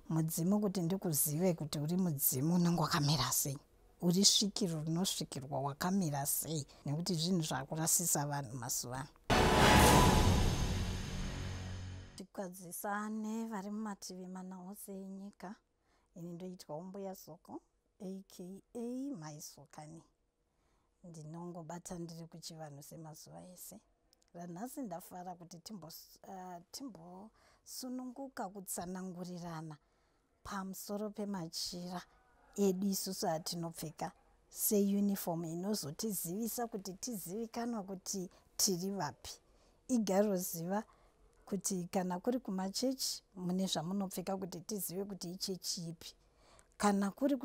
mudzimu kuti ndikuzive kuti uri mudzimu unenge wakamira sei, uri svikiro rinosvikirwa wakamira sei, nekuti zvinhu zvakurasisa vanhu mazuva ano. Tikwadzisane vari mumativi mana ose enyika. Ini ndoitwa Umbuya Zoko aka Maisokani. Ndinongobata ndiri kuchivanhu semazuva ese. Ranhasi ndafara kuti timbosununguka kutsanangurirana pamusoro pemachira edu isusu atinopfeka seuniform inozotizivisa kuti tizivikanwa kuti tiri vapi. Igaro ziva kuti kana kuri kumachechi mune zvamunopfeka kuti tizive kuti ichechi ipi. Kana kuri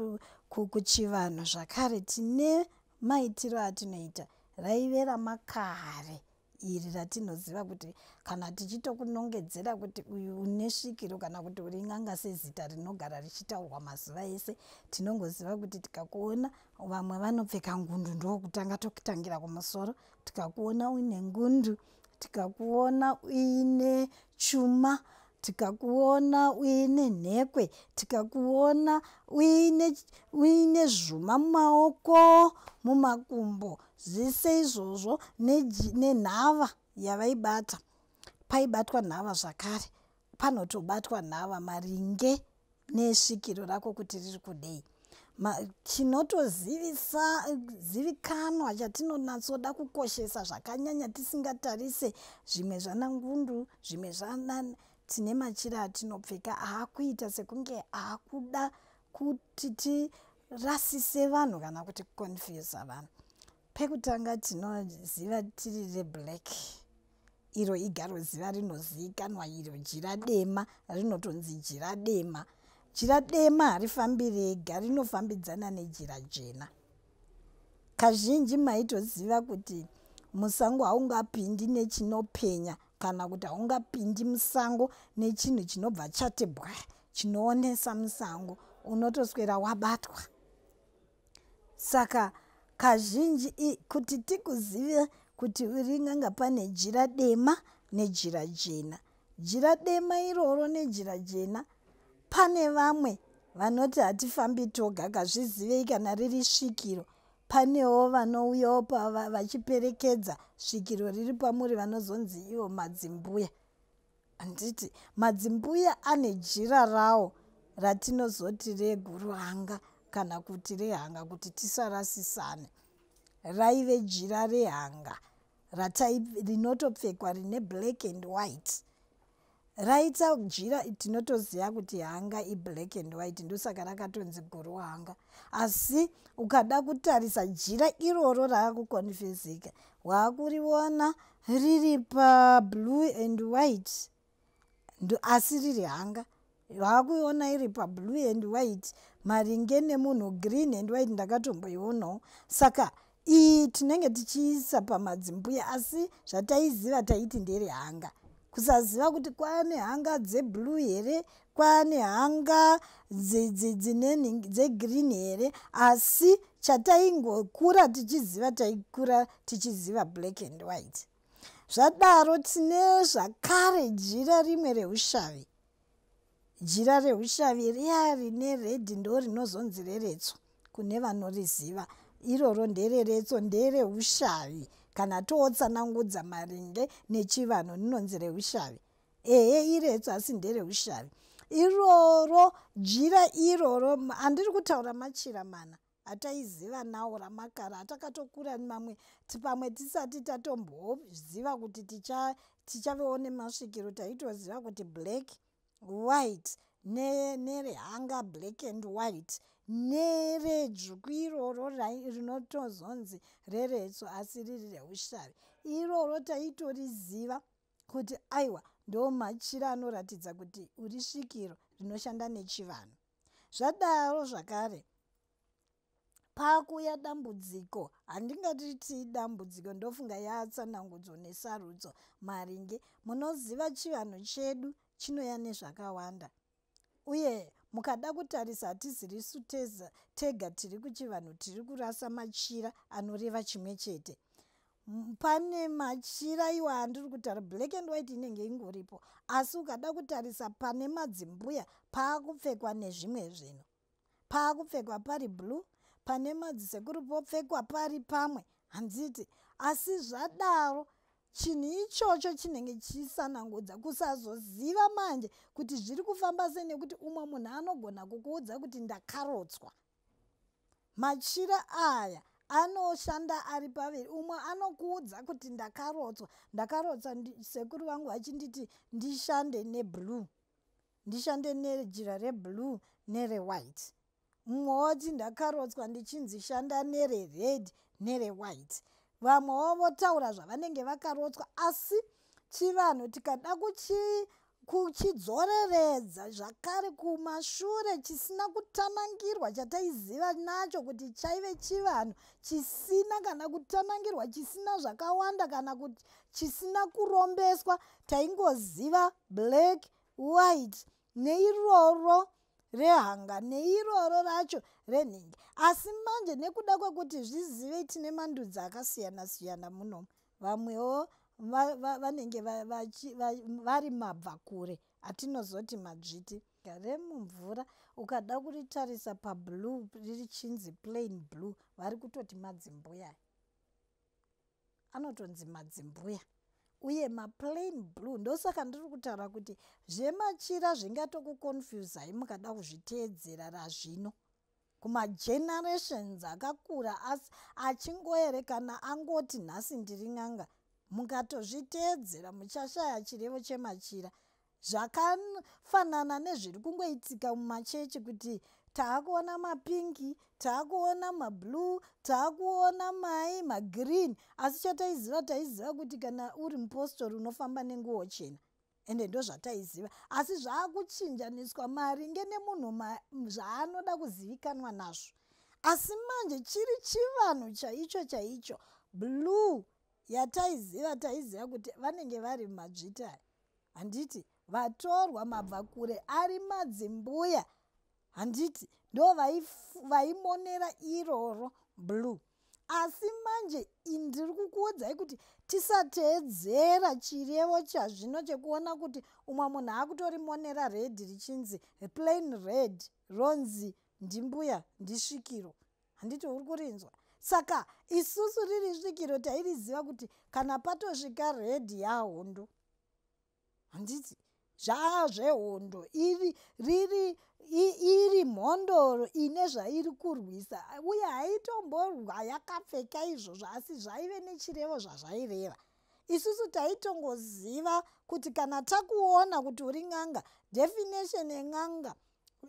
kuchivanhu zvakare tine maitiro atinoita raive ramakare iri ratinoziva kuti kana tichitokunongedzera kuti uyu une svikiro kana kuti uri n'anga sezita rinogara richitaurwa mazuva ese, tinongoziva kuti tikakuona vamwe vanopfeka ngundu ndokutanga tokutangira kumusoro, tikakuona uine ngundu, tikakuona uine chuma, tikakuona uine nhekwe, tikakuona uine zvuma mumaoko, mumakumbo, zvese izvozvo nenhava yavaibata. Paibatwa nhava zvakare, panotobatwa nhava maringe nesvikiro rako kuti riri kudei. Chinotozivikanwa chatinonatsoda kukoshesa zvakanyanya tisingatarise zvimwe zvana ngundu, zvimwe zvana tine machira atinopfeka aakuita sekunge aakuda kuti tirasise vanhu kana kuti kuconfuse vanhu. Pekutanga tinoziva tiri reblack, iro igaro ziva rinozivikanwa, iro jira dema rinotonzi jira dema. Jira dema harifambi rega, rinofambidzana nejira jena. Kazhinji maitoziva kuti musango haungapindi nechinopenya kana kuti haungapindi musango nechinhu chinobva chatebwa chinoonesa musango, unotoswera wabatwa. Saka kazhinji kuti tikuzive kuti uri n'anga pane jira dema nejira jena. Jira dema iroro nejira jena, pane vamwe vanoti hatifambi toga, kazvizivei kana riri svikiro. Panewo vanouyawo vachiperekedza svikiro riri pamuri vanozonzi ivo madzimbuya. Handiti madzimbuya ane jira rawo ratinozoti reguruhanga kana kuti rehanga kuti tisarasisane. Raive jira rehanga rinotopfekwa rine black and white. Raita jira tinotoziva kuti hanga iblack and white, ndosaka rakatonzi guruhanga. Asi ukada kutarisa jira iroro raakukonfezeka, waakuriona riri pablue and white, asi riri hanga. Waakuiona iri pablue and white maringe nemunhu green and white ndakatomboionawo. Saka iyi tinenge tichiisa pamadzimbuya, asi zvataiziva taiti ndere hanga. Kusaziva kuti kwaane hanga dzeblue here, kwaane hanga dzegreen here, asi chataingokura tichiziva, taikura tichiziva black and white. Zvadaro tine zvakare jira rimwe reushavi. Jira reushavi riya rine redhi ndo rinozonzi reretso kune vanoriziva. Iroro ndereretso, ndereushavi. Kana tootsanangudza maringe nechivanhu rinonzi reushavi. Iretso asi ndereushavi. Iroro jira iroro, handiri kutaura machira mana ataiziva nawo ramakara atakatokura mamwe pamwe tisati tatomboziva kuti tichavewo nemasvikiro, taitoziva kuti black, white, nerehanga black and white, neredzvuku iroro rinotozonzi reretso asi riri reushavi. Iroro taitoriziva kuti aiwa ndo machira anoratidza kuti uri svikiro rinoshanda nechivanhu. Zvadaro zvakare pakuya dambudziko, handingati dambudziko, ndofunga yatsanangudzo nesarudzo maringe. Munoziva chivanhu chedu chinoya nezvakawanda, uye mukada kutarisa hatizirisu tega tiri kuchivanhu tiri kurasa machira anoreva chimwe chete. pane machira iwa handiri kutaura black and white inenge ingoripo, asi ukada kutarisa pane madzimbuya paakupfekwa nezvimwe zvinhu, paakupfekwa pari blue, pane madzisekuru popfekwa pari pamwe, handiti. Asi zvadaro chinhu ichocho chinenge chisanangudza kusazoziva manje kuti zviri kufamba sei, nekuti umwe munhu anogona kukuudza kuti ndakarotswa. Machira aya anoshanda ari paviri. Umwe anokuudza kuti ndakarotswa, ndakarotsa sekuru vangu vachinditi ndishande neblue, ndishande nejira reblue nerewhite. Mumwe woti ndakarotswa ndichinzi shanda nerered nerewhite. Vamwewo votaura zvavanenge vakarotswa, asi chivanhu tikada kuchidzoreredza zvakare kumashure chisina kutanangirwa chataiziva nacho kuti chaive chivanhu chisina kana kutanangirwa, chisina zvakawanda kana kuti chisina kurombeswa. Taingoziva black, white neiroro rehanga neiroro racho renhingi. Asi manje nekuda kwekuti zvizive tine mandudzi akasiyana-siyana munomu, vamwewo vanenge vari mabvakure atinozoti madzviti remumvura. Ukada kuritarisa pablue richinzi plain blue, vari kutoti madzimbuya, anotonzi madzimbuya, uye maplain blue. Ndosaka ndiri kutaura kuti zvemachira zvingatokukonfusai mukada kuzviteedzera razvino kumagenerations akakura asi achingoerekana angoti nhasi ndiri n'anga, mukatozviteedzera muchashaya chirevo chemachira. Zvakafanana nezviri kungoitika mumachechi kuti taakuona mapingi, taakuona mablue, taakuona magreen, asi taiziva kuti kana uri mupostori unofamba nenguo chena, ende ndo zvataiziva. Asi zvaakuchinjaniswa maringe nemunhu zvaanoda kuzivikanwa nazvo. Asi manje chiri chivanhu chaicho blue taiziva kuti vanenge vari madzviti aya, handiti. Vatorwa mabvakure ari madzimbuya, handiti, ndo vaimonera iroro blue. Asi manje ndiri kukuudzai kuti tisateedzera chirevo chazvino chekuona kuti umwe munhu akutorimonera red richinzi plain red, ronzi ndimbuya ndisvikiro, handiti uri kurinzwa. Saka isusu riri svikiro tairiziva kuti kana patosvika red yahondo, handiti, zvaazvehondo, iri mhondoro ine zvairi kurwisa, uye haitomborwa yakapfeka izvozvo, asi zvaive nechirevo zvazvaireva. Isusu taitongoziva kuti kana takuona kuti uri n'anga, definition yen'anga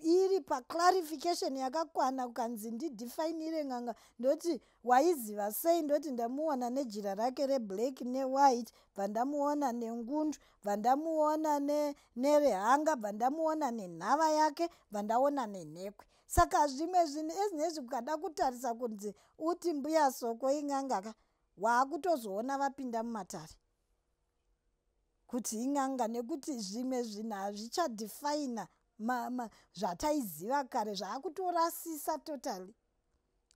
iri paclarification yakakwana, ukanzi ndidefinire n'anga, ndoti waiziva sei? Ndoti ndamuona nejira rake reblack newhite, bva ndamuona nengundu, bva ndamuona nerehanga, bva ndamuona nenhava yake, bva ndaona nenhekwe. Saka zvimwe zvinhu ezinezvi kukada kutarisa kunzi uti mbuya soko ing'anga, waakutozoona vapinda mumatare kuti ing'anga, nekuti zvimwe zvinhu hazvichadhifaina zvataiziva kare, zvaakutorasisa totally,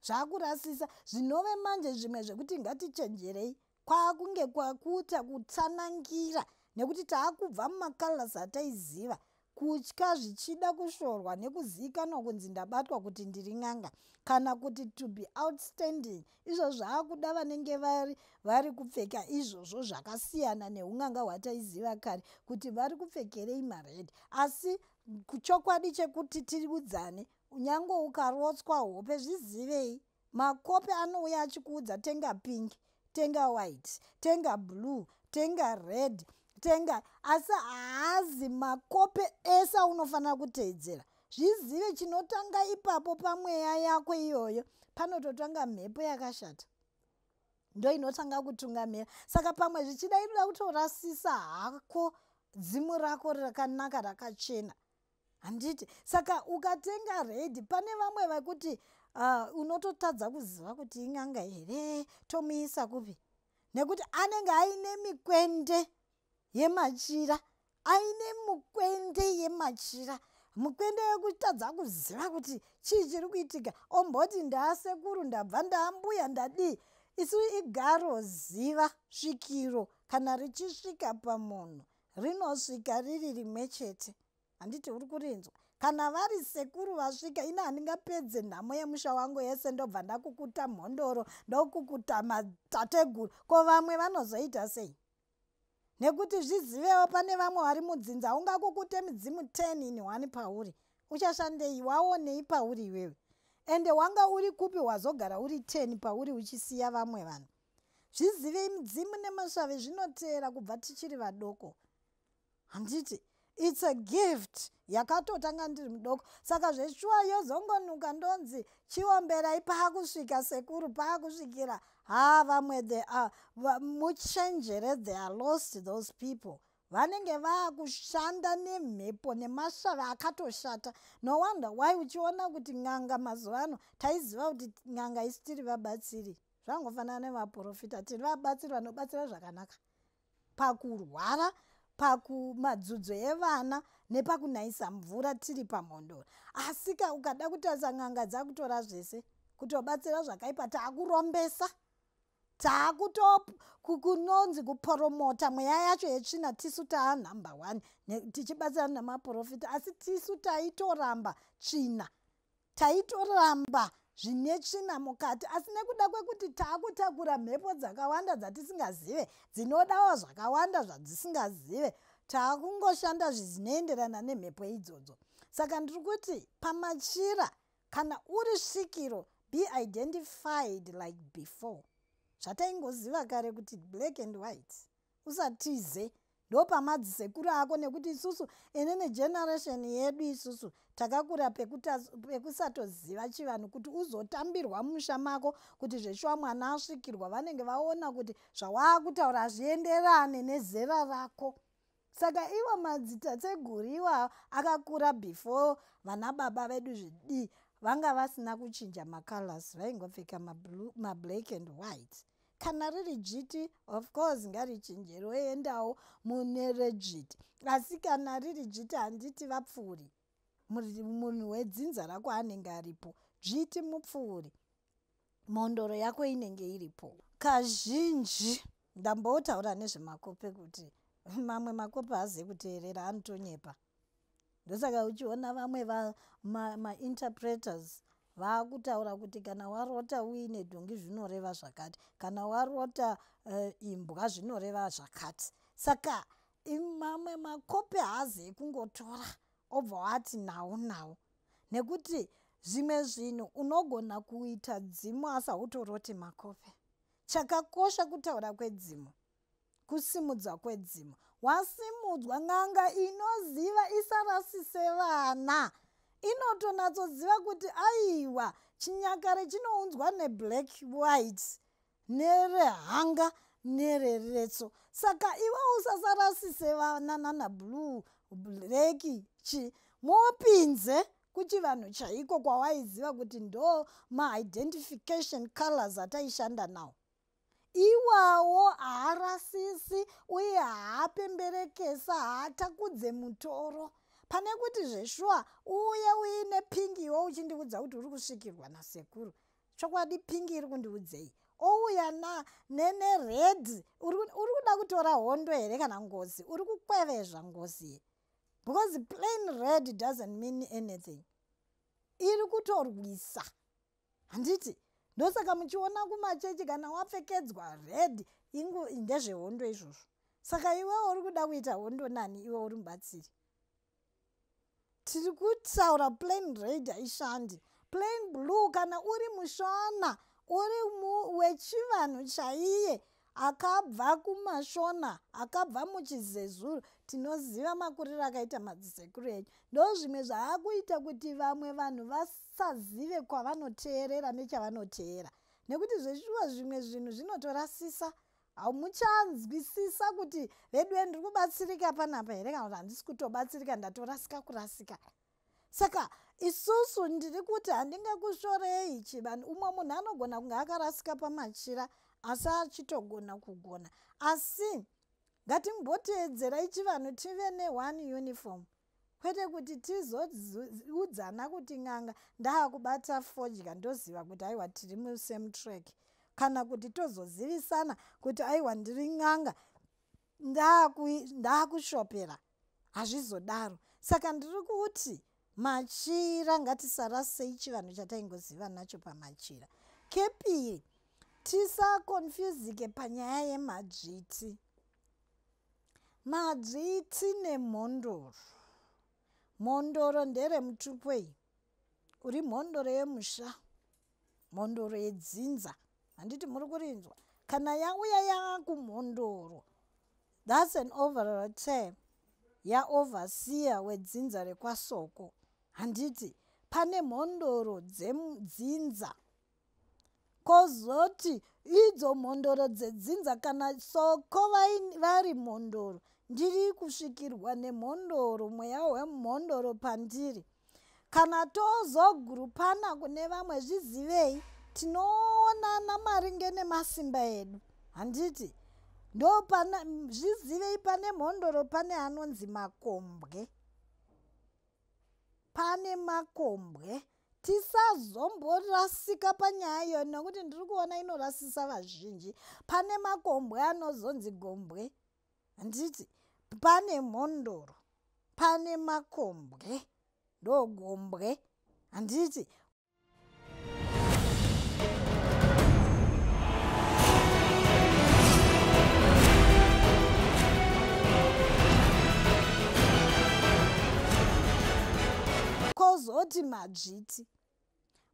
zvaakurasisa. Zvinove manje zvimwe zvekuti ngatichenjerei, kwakunge kwakuita kutsanangira, nekuti taakubva mumacolors ataiziva, kutya zvichida kushorwa nekuzivikanwa kunzi ndabatwa kuti ndiri n'anga, kana kuti to be outstanding. Izvo zvaakuda vanenge vari kupfeka izvozvo zvakasiyana neun'anga hwataiziva kare kuti vari kupfekerei mared. Asi chokwadi chekuti tiudzane, nyange ukarotswa hope zvizivei, makope anouya achikuudza tenga pink, tenga white, tenga blue, tenga red, tenga, asi haazi makope ese unofanira kuteedzera. Zvizive chinotanga ipapo pamweya yako iyoyo, panototanga mhepo yakashata, ndo inotanga kutungamira. Saka pamwe zvichida inoda kutorasisa hako dzimu rako rakanaka rakachena, handiti. Saka ukatenga red, pane vamwe vakuti unototadza kuziva kuti ing'anga here, tomuisa kupi, nekuti anenge aine mikwende yemachira, mukwende wekutadza kuziva kuti chii chiri kuitika. Omboti ndaasekuru, ndabva ndaambuya, ndadii. isu igaro ziva svikiro kana richisvika pamunhu rinosvika riri rimwe chete. Handiti uri kurinzwa? Kana vari sekuru vasvika, ina handingapedze nhamo yemusha wangu yese ndobva ndakukuta mhondoro, ndokukuta matateguru, ko vamwe vanozoita sei? Nekuti zvizivewo pane vamwe vari mudzinza, ungakukute midzimu 10 in 1 pauri. Uchashandei? Waonei pauri iwewe? Ende wanga uri kupi wazogara uri 10 pauri uchisiya vamwe vanhu? Zvizivei, midzimu nemasvave zvinoteera kubva tichiri vadoko. Handiti it's a gift yakatotanga ndiri mudoko. Saka zveshuwa yozongonuka ndonzi chiomberai paakusvika sekuru, paakusvikira vamwe muchenjere, they are lost those people. Vanenge vaakushanda nemhepo nemasvave akatoshata. No wonder why uchiona kuti n'anga mazuva ano taiziva kuti n'anga isi tiri vabatsiri. Zvangofanana nevaprofita, tiri vabatsiri vanobatsira zvakanaka pakurwara, pakumadzudzo evana nepakunaisa mvura tiri pamhondoro. Asi ukada kutarisa n'anga dzakutora zvese kutobatsira zvakaipa, taakurombesa, taakutokunonzi kuporomota mweya yacho yetsvina. Tisu taa number 1 tichibatsira namaprofita, asi tisu taitoramba tsvina, taitoramba zvine tsvina mukati. Asi nekuda kwekuti taakutakura mhepo dzakawanda dzatisingazive, dzinodawo zvakawanda zvadzisingasive, taakungoshanda zvinoenderana nemhepo idzodzo. Saka ndiri kuti pamachira, kana uri svikiro, be identified like before. Zvataingoziva kare kuti black and white. Usatize ndopamadzisekuru ako, nekuti isusu inini generation yedu isusu takakura pekusatoziva chivanhu, kuti uzotambirwa musha mako kuti zveshuwa mwana asvikirwa vanenge vaona kuti zvawakutaura hazvienderane nezera rako. Saka ivo madzitateguru iwavo akakura before vana baba vedu zvidii, vanga vasina kuchinja macolors, vaingopfeka mablack and white. Kana riri jiti, of course ngarichinje roendawo mune rejiti. Asi kana riri jiti handiti vapfuuri. Munhu wedzinza rako anenge aripo, jiti mupfuuri, mhondoro yako inenge iripo. Kazhinji ndambotaura nezvemakope kuti mamwe makope hazi kuteerera, anotonyepa. Ndosaka uchiona vamwe ma-interpreters vaakutaura kuti kana warota uine dhongi zvinoreva zvakati, kana warota imbwa zvinoreva zvakati. Saka mamwe makope hazi ekungotora obva wati nawo, nekuti zvimwe zvinhu unogona kuita dzimu asi hautoroti makope. Chakakosha kutaura kwedzimu, kusimudzwa kwedzimu. Wasimudzwa, n'anga inoziva isarasise vana, inotonatsoziva kuti aiwa chinyakare chinounzwa neblack white, nerehanga nereretso. Saka iwe usasarasise vana nanablue, black, mopinze kuchivanhu chaiko kwawaiziva kuti ndo ma-identification colors ataishanda nawo. Iwawo haarasisi uye haapemberekesa, haatakudze mutoro. Pane kuti zveshuwa uye uine pingi iwe uchindiudza kuti uri kusvikirwa nasekuru. Chokwadi pingi iri kundiudzei? Ouya neredhi, uri kuda kutora hondo here kana ngozi? Uri kukwevezva ngozi? Because plain red doesn't mean anything. Iri kutorwisa. Handiti? Ndosaka muchiona kumachechi kana wapfekedzwa red, ndezvehondo izvozvo. Saka iwewo uri kuda kuita hondo nani iwe uri mubatsiri? Tiri kutaura plain red haishandi. Plain blue, kana uri mushona, uri wechivanhu chaiye, akabva kumashona, akabva muchizezuru, tinoziva makuriro akaita madzisekuru edu. Ndo zvimwe zvaakuita kuti vamwe vanhu vasazive kwavanoteerera nechavanoteera. Nekuti zveshuwa zvimwe zvinhu zvinotorasisa. Hamuchanzwisisa kuti vedu ndiri kubatsirika panapa here kana kuti handisi kutobatsirika, ndatorasika kurasika. Saka isusu ndiri kuti handingakushorei chivanhu. Umwe munhu anogona kunge akarasika pamachira asi achitogona kugona. Asi ngatimboteedzerai chivanhu tive ne1 uniform. Kwete kuti tizoudzana kuti n'anga ndaakubata fodya ndoziva kuti aiwa tiri musame track. kana kuti tozozivisana kuti aiwa ndiri n'anga ndaakushopera. Hazvizodaro. Saka ndiri kuti machira ngatisarasei chivanhu chataingoziva nacho pamachira. Kepiri, tisakonfyuzike panyaya yemadzviti. Madzviti nemhondoro. Mhondoro ndere mutupwei, uri mhondoro yemusha, mhondoro yedzinza. Handiti muri kurinzwa? Kana yauya yakumhondoro, that's an overall term, yaoverseer wedzinza rekwasoko. Handiti pane mhondoro dzedzinza, kozoti idzo mhondoro dzedzinza kana soko vari mhondoro, ndiri kusvikirwa nemhondoro, mweya wemhondoro pandiri. Kana tozogurupana kune vamwe, zvizivei tinoonana maringe nemasimba edu. Handiti zvizivei pane mhondoro pane anonzi makombwe. Pane makombwe. Tisazomborasika panyaya iyo nokuti ndiri kuona inorasisa vazhinji. Pane makombwe anozonzi gombwe. Handiti pane mhondoro, pane makombwe, ndogombwe. Handiti kozoti madzviti.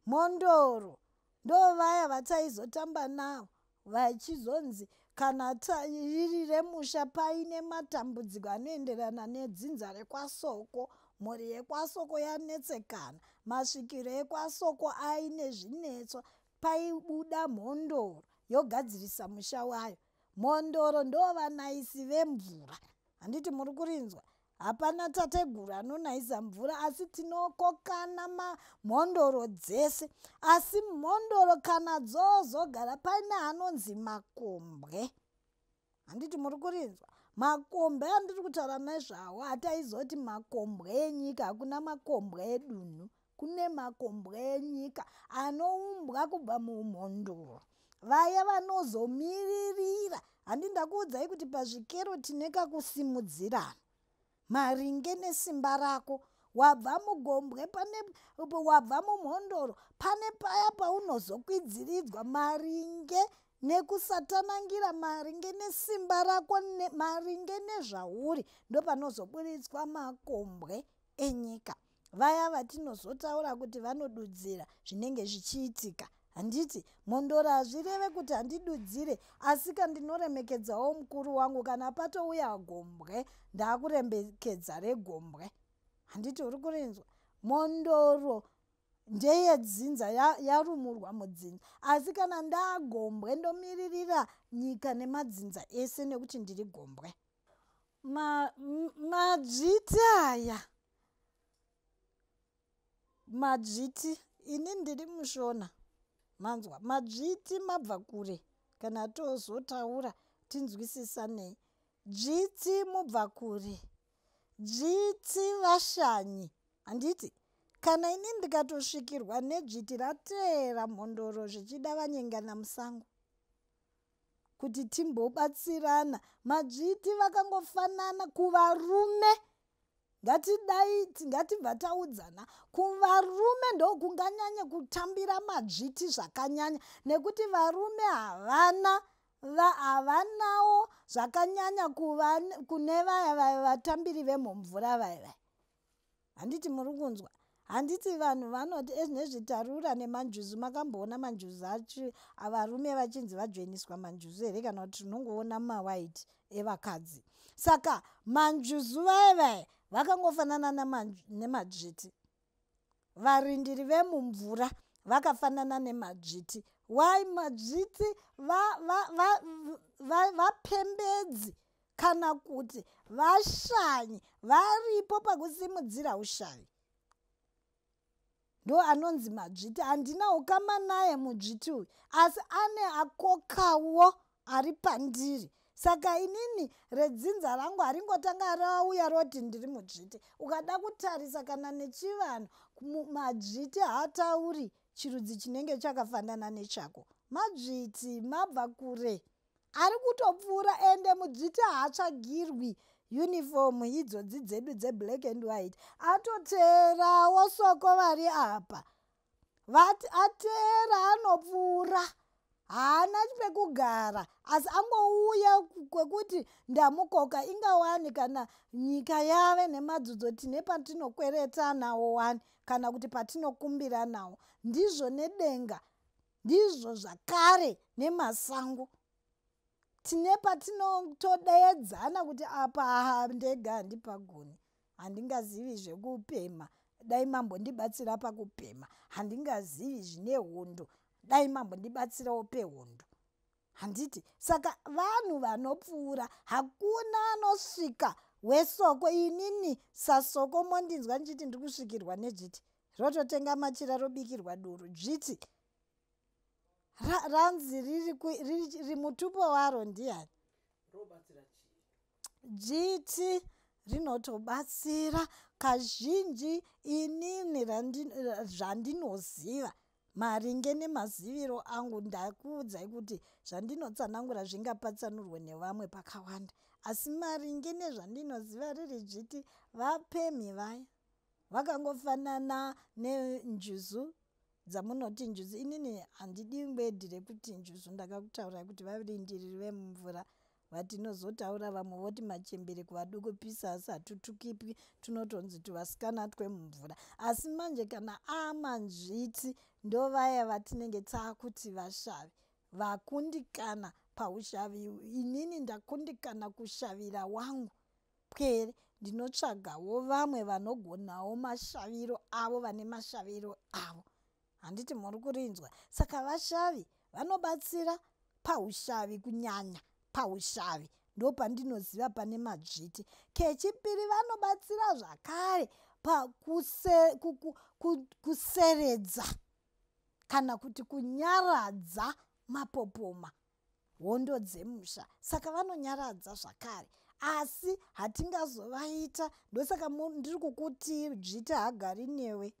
Mhondoro ndovaya vataizotamba navo vachizonzi kana riri remusha paine matambudziko anoenderana nedzinza rekwasoko, mhuri yekwasoko yanetsekana, masvikiro ekwasoko aine zvinetswa, paibuda mhondoro yogadzirisa musha wayo. Mhondoro ndovanaisi vemvura. Handiti muri kurinzwa? Hapana tateguru anonaisa mvura, asi tinokokana mhondoro dzese. Asi mhondoro kana dzozogara pane anonzi makombwe. Handiti muri kurinzwa? Makombwe andiri kutaura nezvawo, hataizoti makombwe enyika. Hakuna makombwe edunhu, kune makombwe enyika anoumbwa kubva mumhondoro, vaya vanozomiririra. Handi ndakuudzai kuti pazvikero tine kakusimudzirana maringe nesimba rako. Wabva mugombwe, wabva mumhondoro, pane paya paunozokwidziridzwa maringe nekusatanangira, maringe nesimba rako, maringe nezvauri, ndopanozoburitswa makombwe enyika, vaya vatinozotaura kuti vanodudzira zvinenge zvichiitika. Handiti mhondoro hazvireve kuti handidudzire, asi kandinoremekedzawo mukuru wangu. Kana patouya gombwe, ndakurembekedza regombwe. Handiti uri kurinzwa? Mhondoro ndeyedzinza, yarumurwa mudzinza. Asi kana ndagombwe, ndomiririra nyika nemadzinza ese nekuti ndiri gombwe. Madzviti aya, madzviti, ini ndiri mushona. Manzwa, madzviti mabva kure. Kana tozotaura tinzwisisanei. Dzviti mubva kure, dzviti vashanyi. Handiti kana ini ndikatosvikirwa nedzviti rateera mhondoro zvichida vanyengana musango kuti timbobatsirana. Madzviti vakangofanana kuvarume. Ngatibva taudzana, kuvarume ndokunganyanya kutambira madzviti zvakanyanya, nekuti varume havanawo zvakanyanya kune vaya vatambiri vemumvura vaya. Handiti muri kunzwa? Handiti vanhu vanoti nezvitarura nemanjuzu. Makamboona manjuzu acho varume vachinzi vajoiniswa manjuzu here, kana kuti tinongoona mawaiti evakadzi? Saka manjuzu vaya vakangofanana nemadzviti. Varindiri vemumvura vakafanana nemadzviti. Why? Madzviti vapembedzi kana kuti vashanyi, varipo pakusimudzira ushayi. Ndo anonzi madzviti. Handina ukama naye mudzviti uyu, asi ane akokawo ari pandiri. Saka inini redzinza rangu haringotanga rauya roti ndiri mudzviti. Ukada kutarisa kana nechivanhu, madzviti haatauri chirudzi chinenge chakafanana nechako. madzviti mabva kure, ari kutopfuura, ende mudzviti haatsvagirwi uniform idzodzi dzedu dzeblack and white, atoteerawo soko vari apa, ateera anopfuura, haana pekugara, asi angouya kwekuti ndamukoka ingawani kana nyika yave nemadzodzo tine patinokwereta nawo wani kana kuti patinokumbira nawo, ndizvo nedenga, ndizvo zvakare nemasango. Tine patinotodeedzana kuti apa ndega handipagoni, handingazivi zvekupema, dai mambondibatsira pakupema, handingazivi zvine hondo, dai mambondibatsirawo pehondo. Handiti saka vanhu vanopfuura, hakuna anosvika wesoko. Inini sasoko mondinzwa ndichiti ndiri kusvikirwa nedzviti rototenga machira robikirwa duru, dzviti ranzi riri mutupo waro ndiani? Dzviti rinotobatsira kazhinji. Inini zvandinoziva maringe nemaziviro angu, ndakuudzai kuti zvandinotsanangura zvingapatsanurwe nevamwe pakawanda, asi maringe nezvandinoziva riri dzviti, vapemhi vaya vakangofanana nenjuzu dzamunoti njuzu. Inini handidi ngwedhi rekuti njuzu, ndakakutaurirai kuti varindiriri vemumvura vatinozotaura vamwe voti machembere vaduku pisa, asi hatutukipi, tunotonzi tuvasikana twemumvura. Asi manje kana amanzviti ndovaya vatinenge taakuti vashavi, vakundikana paushavi. Inini ndakundikana kushavira wangu pwere, ndinotsvagawo vamwe vanogonawo mashaviro avo, vane mashaviro avo. Handiti muri kurinzwa? Saka vashavi vanobatsira paushavi, kunyanya paushavi ndopandinoziva pane madzviti. Kechipiri, vanobatsira zvakare pakuseredza kana kuti kunyaradza mapopoma, hondo dzemusha. Saka vanonyaradza zvakare, asi hatingazovaita. Ndosaka ndiri kukuti dzviti haagari newe,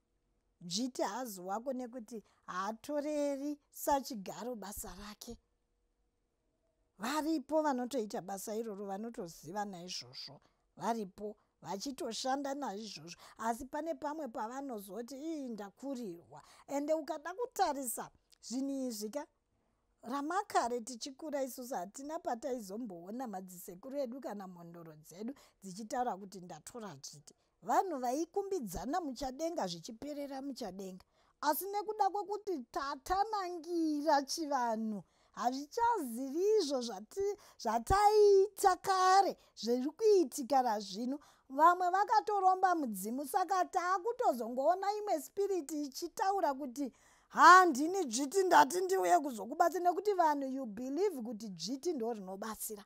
dzviti haazi wako, nekuti haatoreri sachigaro basa rake. Varipo vanotoita basa iroro, vanotoziva naizvozvo, varipo vachitoshanda naizvozvo, asi pane pamwe pavanozoti ndakurirwa. Ende ukada kutarisa zvinhu izvika ramakare tichikura isusu hatina pataizomboona madzisekuru edu kana mhondoro dzedu dzichitaura kuti ndatora dzviti. Vanhu vaikumbidzana muchadenga zvichiperera muchadenga, asi nekuda kwekuti tatanangira chivanhu, hazvichazivi izvo zvataita kare zviri kuitika razvino. Vamwe vakatoromba mudzimu, saka taakutozongoona imwe spiriti ichitaura kuti handini dzviti, ndati ndiuye kuzokubatsira, nekuti vanhu you believe kuti dzviti ndo rinobatsira.